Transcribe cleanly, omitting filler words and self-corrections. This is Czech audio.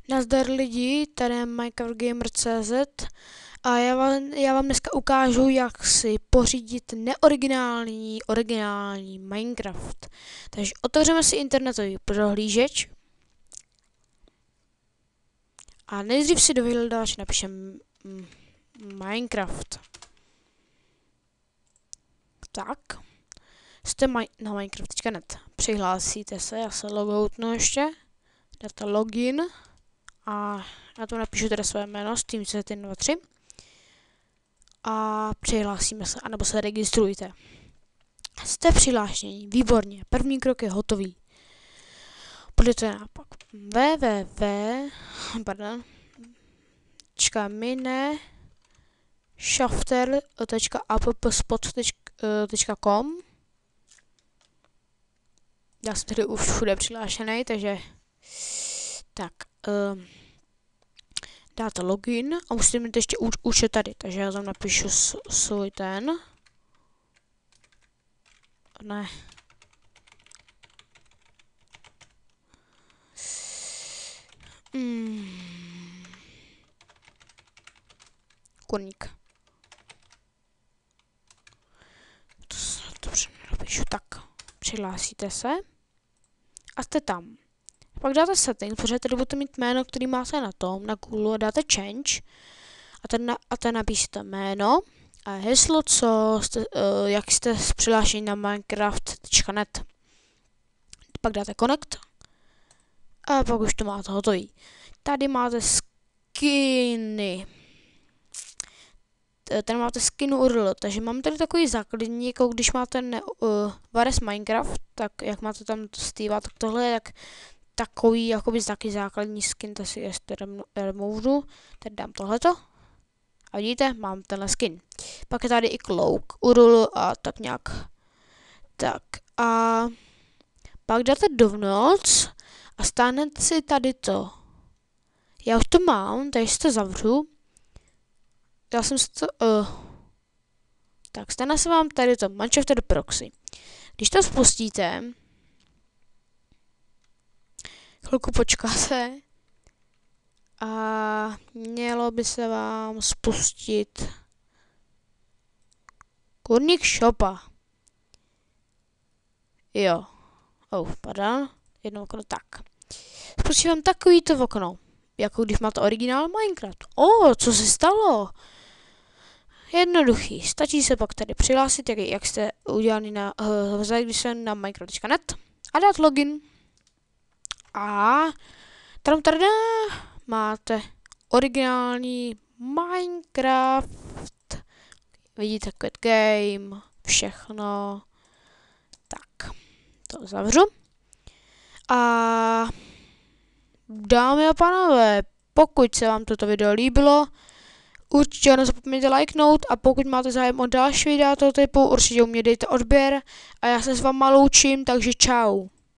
Nazdar lidi, tady je MinecraftGamer.cz a já vám dneska ukážu, jak si pořídit originální Minecraft. Takže otevřeme si internetový prohlížeč a nejdřív si do vyhledávače napíšeme Minecraft. Tak, jste na Minecraft.net. Přihlásíte se, já se logoutnu ještě, dáte login. A na to napíšu teda své jméno, SteamSetin23 a přihlásíme se, anebo se registrujte. Jste přihlášení, výborně, první krok je hotový. Půjdete na pak www.mineshafter.appspot.com. Já jsem tady už všude přihlášený, takže tak, dáte login a musíte mít ještě účet tady, takže já tam napíšu svůj ten. Ne. Kurník. To dobře napíšu. Tak, přihlásíte se a jste tam. Pak dáte setting, protože tady budete mít jméno, který máte na tom, na Google, dáte change a ten napíšete jméno a heslo, jak jste přihlášení na minecraft.net. Pak dáte connect a pak už to máte hotový. Tady máte skiny. Tady máte skinu URL, takže mám tady takový základní, jako když máte Vares Minecraft, tak jak máte tam Steva, tak tohle je takový jakoby taky základní skin, to si ještě removu, teď dám tohleto a vidíte, mám tenhle skin. Pak je tady i cloak, URL a tak nějak. Tak a pak dáte downloads a stáhnete si tady to. Já už to mám, takže si to zavřu. Já jsem si to... Tak, stane se vám tady to Mineshafter proxy. Když to spustíte, chvilku počkáte a mělo by se vám spustit kurník shopa. Jo. Pardon. Jedno okno, tak. Spustí vám takovýto okno, jako když máte originál Minecraft. Co se stalo? Jednoduchý. Stačí se pak tady přihlásit, jak jste udělali když jsem na minecraft.net a dát login. A tady máte originální Minecraft. Vidíte Quit Game, všechno. Tak, to zavřu. A dámy a pánové, pokud se vám toto video líbilo, určitě nezapomeňte lajknout a pokud máte zájem o další videa toho typu, určitě u mě dejte odběr a já se s váma loučím, takže čau.